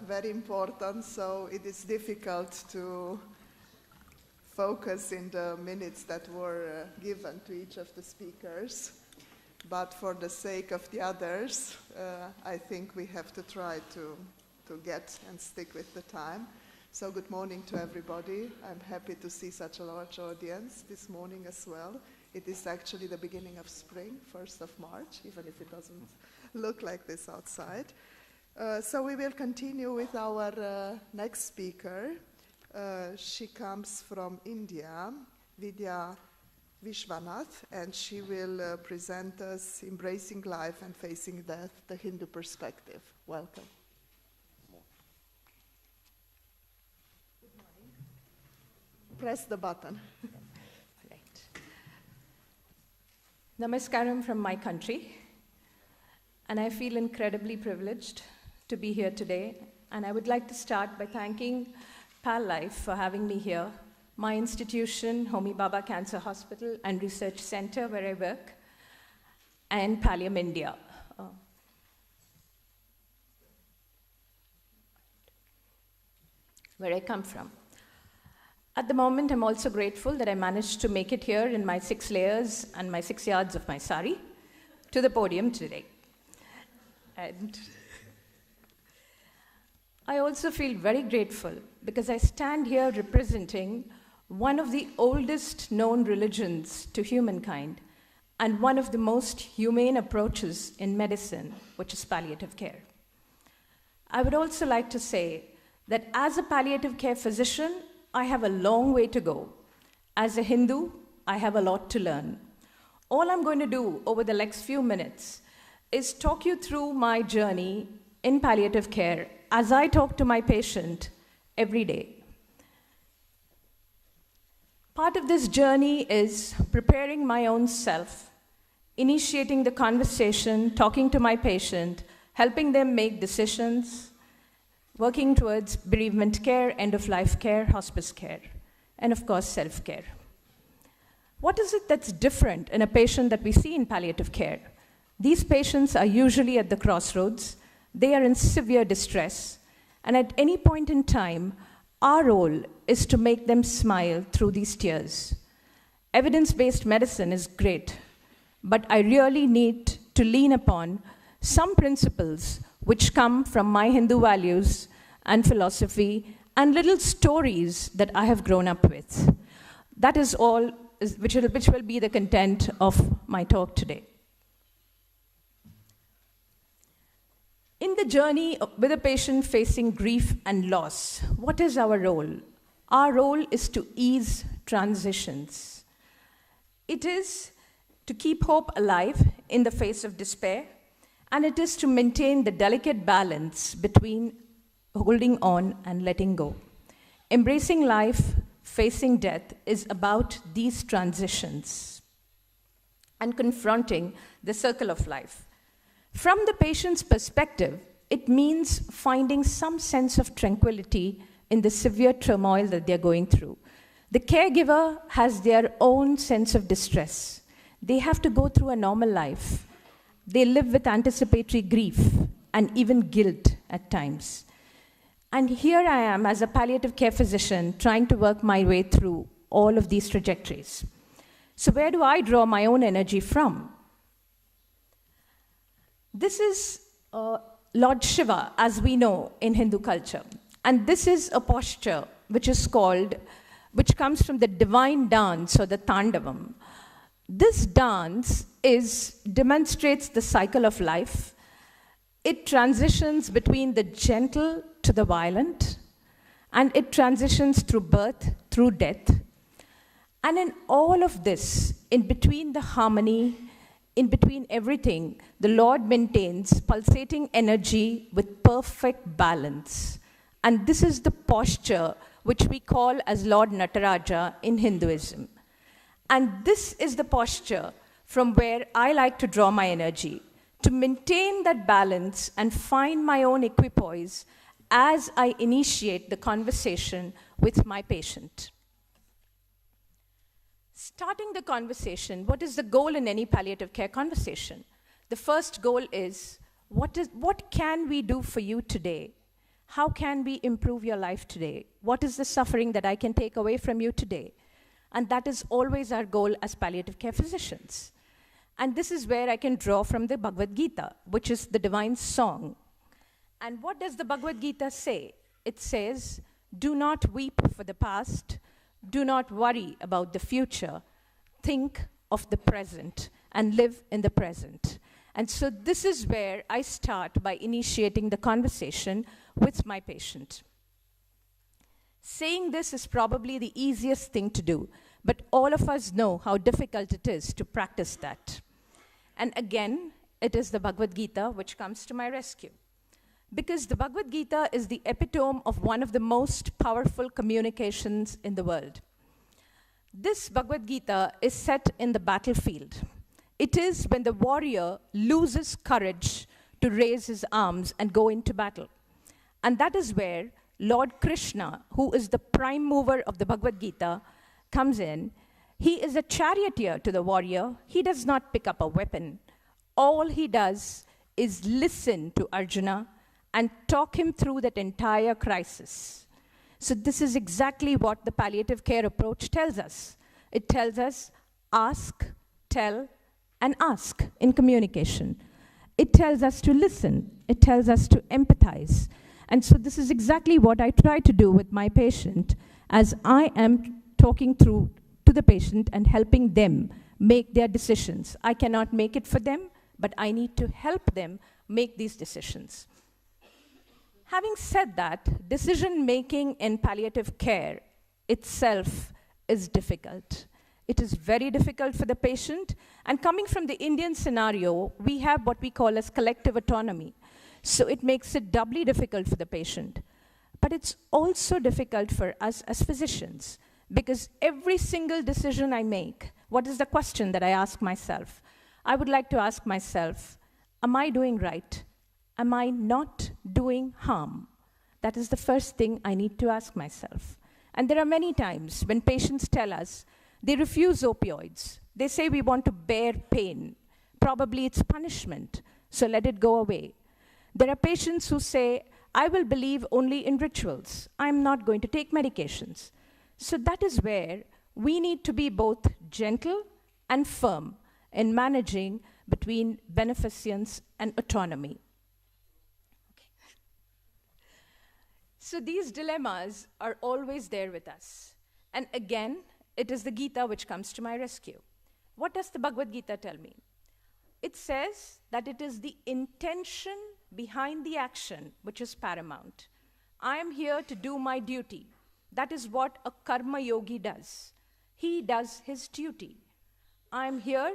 very important, so it is difficult to focus in the minutes that were given to each of the speakers. But for the sake of the others, I think we have to try to get and stick with the time. So good morning to everybody. I'm happy to see such a large audience this morning as well. It is actually the beginning of spring, 1st of March, even if it doesn't look like this outside. So we will continue with our next speaker. She comes from India, VidyaViswanath, and she will present us Embracing Life and Facing Death, the Hindu Perspective. Welcome. Good morning. Press the button. Right. Namaskaram from my country, and I feel incredibly privileged to be here today, and I would like to start by thanking Pal Life for having me here, my institution, Homi Baba Cancer Hospital and Research Center where I work, and Pallium India. Where I come from. At the moment, I'm also grateful that I managed to make it here in my 6 layers and my 6 yards of my sari to the podium today. And I also feel very grateful because I stand here representing one of the oldest known religions to humankind and one of the most humane approaches in medicine, which is palliative care. I would also like to say that as a palliative care physician, I have a long way to go. As a Hindu, I have a lot to learn. All I'm going to do over the next few minutes is talk you through my journey in palliative care as I talk to my patient every day. Part of this journey is preparing my own self, initiating the conversation, talking to my patient, helping them make decisions, working towards bereavement care, end-of-life care, hospice care, and of course, self-care. What is it that's different in a patient that we see in palliative care? These patients are usually at the crossroads. They are in severe distress, and at any point in time, our role is to make them smile through these tears. Evidence-based medicine is great, but I really need to lean upon some principles which come from my Hindu values and philosophy and little stories that I have grown up with. That is all which will be the content of my talk today. In the journey with a patient facing grief and loss, what is our role? Our role is to ease transitions. It is to keep hope alive in the face of despair, and it is to maintain the delicate balance between holding on and letting go. Embracing life, facing death is about these transitions and confronting the circle of life. From the patient's perspective, it means finding some sense of tranquility in the severe turmoil that they're going through. The caregiver has their own sense of distress. They have to go through a normal life. They live with anticipatory grief and even guilt at times. And here I am as a palliative care physician trying to work my way through all of these trajectories. So where do I draw my own energy from? This is Lord Shiva, as we know in Hindu culture. And this is a posture which comes from the divine dance or the Tandavam. This dance demonstrates the cycle of life. It transitions between the gentle to the violent, and it transitions through birth, through death. And in all of this, in between the harmony, in between everything, the Lord maintains pulsating energy with perfect balance. And this is the posture which we call as Lord Nataraja in Hinduism. And this is the posture from where I like to draw my energy, to maintain that balance and find my own equipoise as I initiate the conversation with my patient. Starting the conversation, what is the goal in any palliative care conversation? The first goal is, what can we do for you today? How can we improve your life today? What is the suffering that I can take away from you today? And that is always our goal as palliative care physicians. And this is where I can draw from the Bhagavad Gita, which is the divine song. And what does the Bhagavad Gita say? It says, do not weep for the past, do not worry about the future, think of the present and live in the present. And so this is where I start by initiating the conversation with my patient. Saying this is probably the easiest thing to do, but all of us know how difficult it is to practice that. And again, it is the Bhagavad Gita which comes to my rescue. Because the Bhagavad Gita is the epitome of one of the most powerful communications in the world. This Bhagavad Gita is set in the battlefield. It is when the warrior loses courage to raise his arms and go into battle. And that is where Lord Krishna, who is the prime mover of the Bhagavad Gita, comes in. He is a charioteer to the warrior. He does not pick up a weapon. All he does is listen to Arjuna and talk him through that entire crisis. So this is exactly what the palliative care approach tells us. It tells us ask, tell, and ask in communication. It tells us to listen. It tells us to empathize. And so this is exactly what I try to do with my patient as I am talking through to the patient and helping them make their decisions. I cannot make it for them, but I need to help them make these decisions. Having said that, decision-making in palliative care itself is difficult. It is very difficult for the patient. And coming from the Indian scenario, we have what we call as collective autonomy. So it makes it doubly difficult for the patient. But it's also difficult for us as physicians, because every single decision I make, what is the question that I ask myself? I would like to ask myself, am I doing right? Am I not doing harm? That is the first thing I need to ask myself. And there are many times when patients tell us they refuse opioids. They say we want to bear pain. Probably it's punishment, so let it go away. There are patients who say, I will believe only in rituals. I'm not going to take medications. So that is where we need to be both gentle and firm in managing between beneficence and autonomy. So these dilemmas are always there with us. And again, it is the Gita which comes to my rescue. What does the Bhagavad Gita tell me? It says that it is the intention behind the action which is paramount. I am here to do my duty. That is what a karma yogi does. He does his duty. I am here,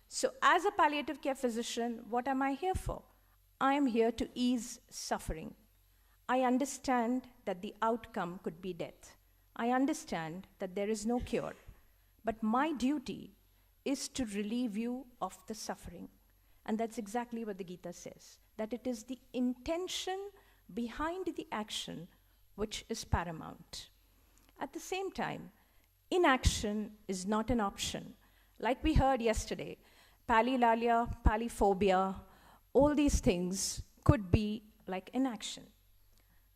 so as a palliative care physician, what am I here for? I am here to ease suffering. I understand that the outcome could be death. I understand that there is no cure. But my duty is to relieve you of the suffering. And that's exactly what the Gita says, that it is the intention behind the action which is paramount. At the same time, inaction is not an option. Like we heard yesterday, pallilalia, palliphobia, all these things could be like inaction.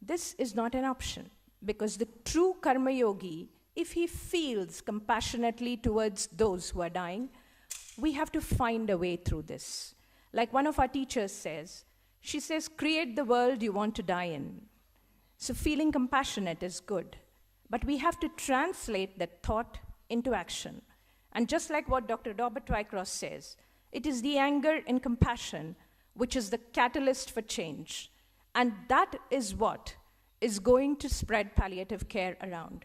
This is not an option, because the true karma yogi, if he feels compassionately towards those who are dying, we have to find a way through this. Like one of our teachers says, she says, create the world you want to die in. So feeling compassionate is good, but we have to translate that thought into action. And just like what Dr. Robert Wycross says, it is the anger and compassion which is the catalyst for change. And that is what is going to spread palliative care around.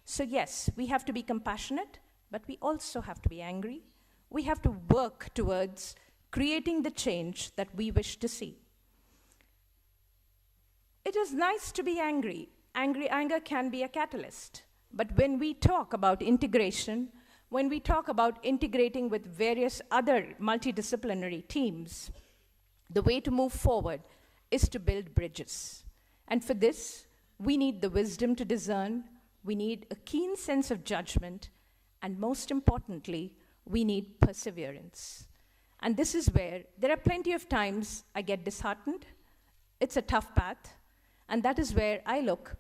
So yes, we have to be compassionate, but we also have to be angry. We have to work towards creating the change that we wish to see. It is nice to be angry. Anger can be a catalyst. But when we talk about integration, when we talk about integrating with various other multidisciplinary teams, the way to move forward is to build bridges. And for this, we need the wisdom to discern, we need a keen sense of judgment, and most importantly, we need perseverance. And this is where there are plenty of times I get disheartened. It's a tough path. And that is where I look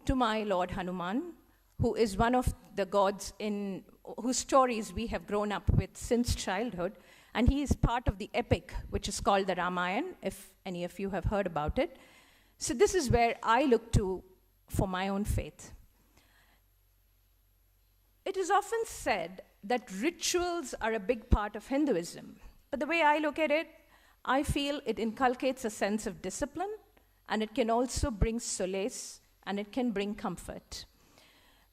to my Lord Hanuman, who is one of the gods in whose stories we have grown up with since childhood. And he is part of the epic, which is called the Ramayana, if any of you have heard about it. So this is where I look to for my own faith. It is often said that rituals are a big part of Hinduism. But the way I look at it, I feel it inculcates a sense of discipline, and it can also bring solace, and it can bring comfort.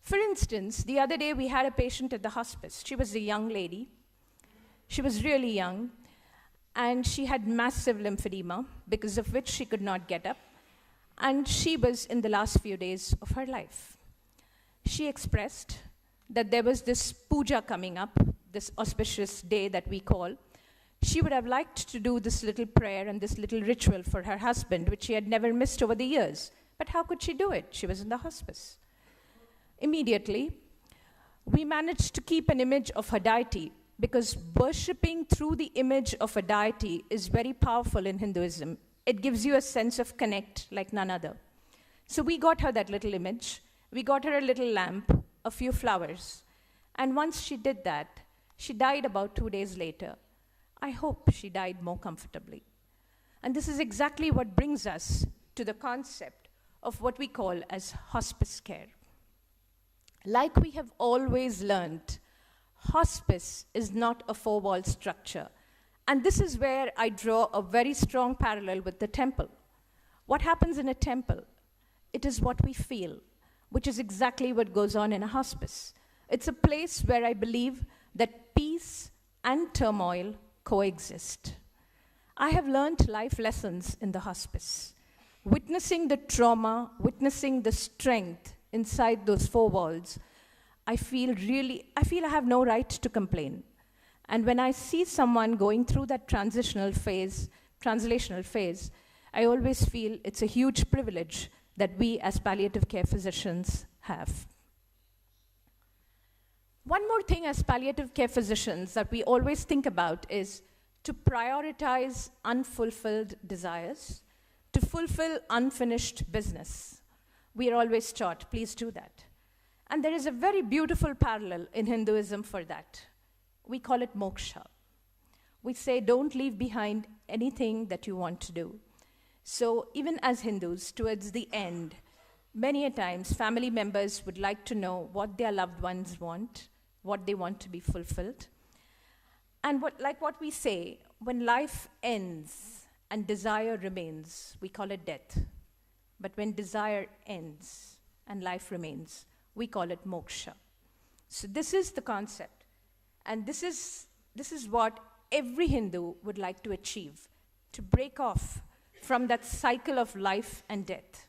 For instance, the other day we had a patient at the hospice. She was a young lady. She was really young, and she had massive lymphedema, because of which she could not get up, and she was in the last few days of her life. She expressed that there was this puja coming up, this auspicious day that we call. She would have liked to do this little prayer and this little ritual for her husband, which she had never missed over the years. But how could she do it? She was in the hospice. Immediately, we managed to keep an image of her deity, because worshipping through the image of a deity is very powerful in Hinduism. It gives you a sense of connect like none other. So we got her that little image. We got her a little lamp, a few flowers. And once she did that, she died about 2 days later. I hope she died more comfortably. And this is exactly what brings us to the concept of what we call as hospice care. Like we have always learned, hospice is not a four-wall structure. And this is where I draw a very strong parallel with the temple. What happens in a temple? It is what we feel, which is exactly what goes on in a hospice. It's a place where I believe that peace and turmoil coexist. I have learned life lessons in the hospice. Witnessing the trauma, witnessing the strength inside those four walls, I feel I have no right to complain. And when I see someone going through that translational phase, I always feel it's a huge privilege that we as palliative care physicians have. One more thing as palliative care physicians that we always think about is to prioritize unfulfilled desires, to fulfill unfinished business. We are always taught, please do that. And there is a very beautiful parallel in Hinduism for that. We call it moksha. We say, don't leave behind anything that you want to do. So even as Hindus, towards the end, many a times family members would like to know what their loved ones want, what they want to be fulfilled. And like what we say, when life ends and desire remains, we call it death. But when desire ends and life remains, we call it moksha. So this is the concept. And this is what every Hindu would like to achieve, to break off from that cycle of life and death.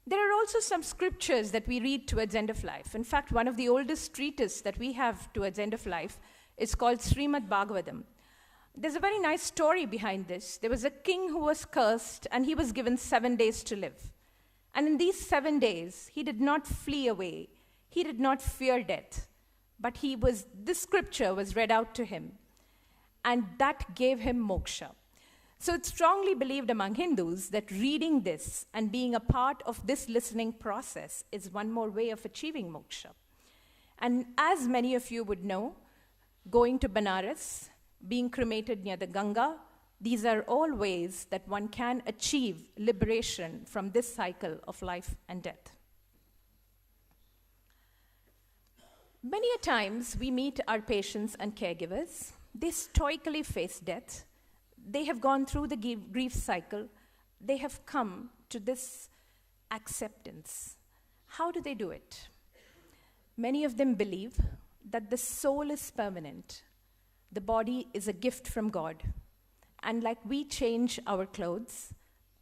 There are also some scriptures that we read towards end of life. In fact, one of the oldest treatises that we have towards end of life is called Srimad Bhagavatam. There's a very nice story behind this. There was a king who was cursed, and he was given 7 days to live. And in these 7 days, he did not flee away. He did not fear death. But this scripture was read out to him, and that gave him moksha. So it's strongly believed among Hindus that reading this and being a part of this listening process is one more way of achieving moksha. And as many of you would know, going to Benares, being cremated near the Ganga, these are all ways that one can achieve liberation from this cycle of life and death. Many a times we meet our patients and caregivers. They stoically face death. They have gone through the grief cycle. They have come to this acceptance. How do they do it? Many of them believe that the soul is permanent. The body is a gift from God. And like we change our clothes,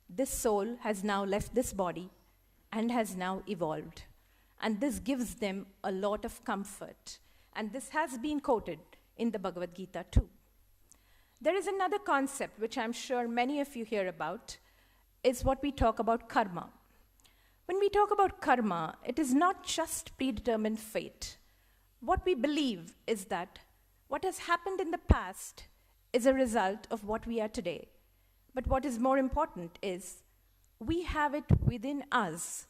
this soul has now left this body and has now evolved. And this gives them a lot of comfort. And this has been quoted in the Bhagavad Gita too. There is another concept which I'm sure many of you hear about, is what we talk about karma. When we talk about karma, it is not just predetermined fate. What we believe is that what has happened in the past is a result of what we are today. But what is more important is we have it within us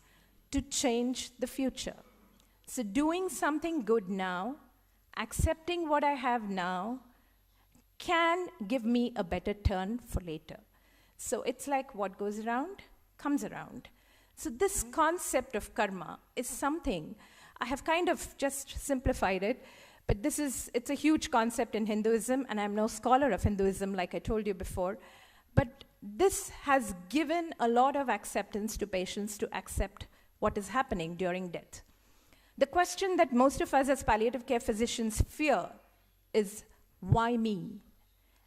to change the future. So doing something good now, accepting what I have now, can give me a better turn for later. So it's like what goes around comes around. So this concept of karma is something, I have kind of just simplified it, but it's a huge concept in Hinduism, and I'm no scholar of Hinduism like I told you before, but this has given a lot of acceptance to patients to accept what is happening during death. The question that most of us as palliative care physicians fear is, why me?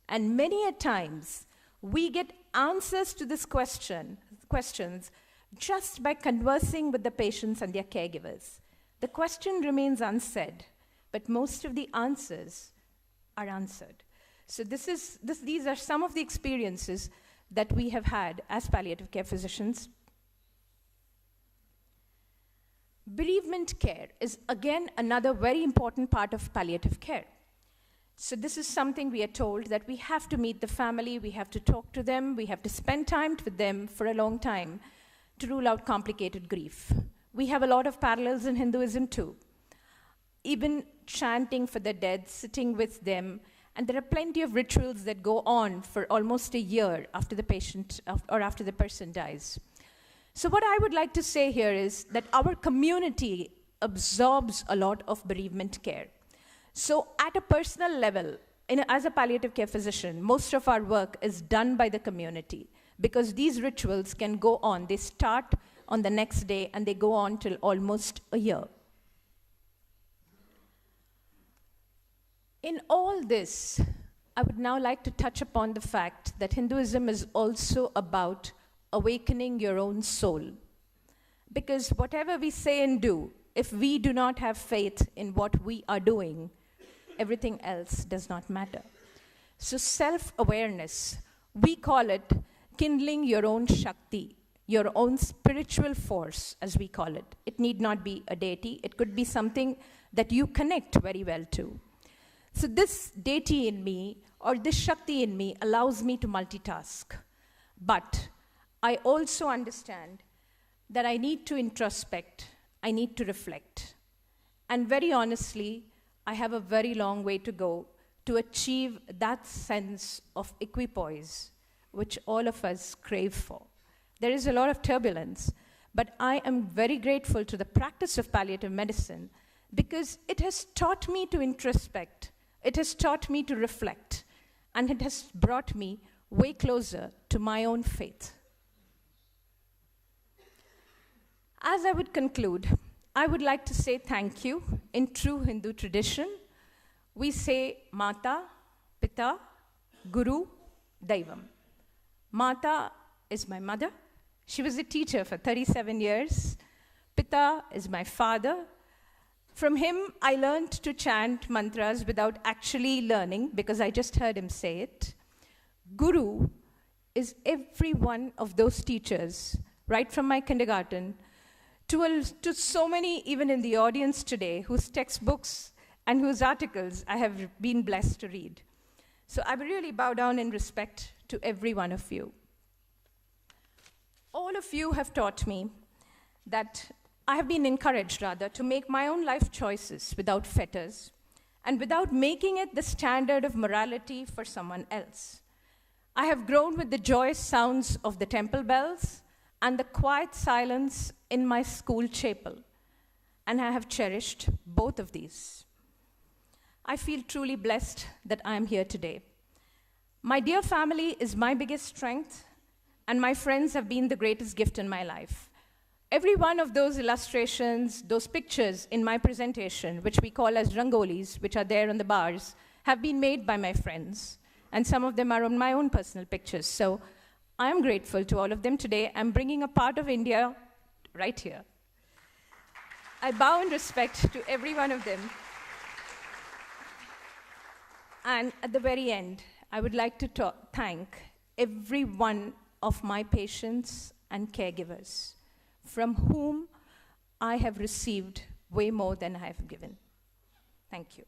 And many a times, we get answers to this questions just by conversing with the patients and their caregivers. The question remains unsaid, but most of the answers are answered. So these are some of the experiences that we have had as palliative care physicians. Bereavement care is, again, another very important part of palliative care. So this is something we are told that we have to meet the family, we have to talk to them, we have to spend time with them for a long time to rule out complicated grief. We have a lot of parallels in Hinduism too. Even chanting for the dead, sitting with them, and there are plenty of rituals that go on for almost a year after the patient or after the person dies. So what I would like to say here is that our community absorbs a lot of bereavement care. So at a personal level, as a palliative care physician, most of our work is done by the community because these rituals can go on. They start on the next day and they go on till almost a year. In all this, I would now like to touch upon the fact that Hinduism is also about awakening your own soul. Because whatever we say and do, if we do not have faith in what we are doing, everything else does not matter. So self-awareness, we call it kindling your own Shakti, your own spiritual force, as we call it. It need not be a deity. It could be something that you connect very well to. So this deity in me, or this Shakti in me, allows me to multitask. But I also understand that I need to introspect, I need to reflect. And very honestly, I have a very long way to go to achieve that sense of equipoise, which all of us crave for. There is a lot of turbulence, but I am very grateful to the practice of palliative medicine because it has taught me to introspect, it has taught me to reflect, and it has brought me way closer to my own faith. As I would conclude, I would like to say thank you. In true Hindu tradition, we say Mata, Pita, Guru, Daivam. Mata is my mother. She was a teacher for 37 years. Pita is my father. From him, I learned to chant mantras without actually learning because I just heard him say it. Guru is every one of those teachers, right from my kindergarten, to so many, even in the audience today, whose textbooks and whose articles I have been blessed to read. So I really bow down in respect to every one of you. All of you have taught me that I have been encouraged, rather, to make my own life choices without fetters and without making it the standard of morality for someone else. I have grown with the joyous sounds of the temple bells and the quiet silence in my school chapel, and I have cherished both of these. I feel truly blessed that I am here today. My dear family is my biggest strength, and my friends have been the greatest gift in my life. Every one of those illustrations, those pictures in my presentation, which we call as rangolis, which are there on the bars, have been made by my friends, and some of them are on my own personal pictures. So I'm grateful to all of them today. I'm bringing a part of India right here. I bow in respect to every one of them. And at the very end, I would like to thank every one of my patients and caregivers, from whom I have received way more than I have given. Thank you.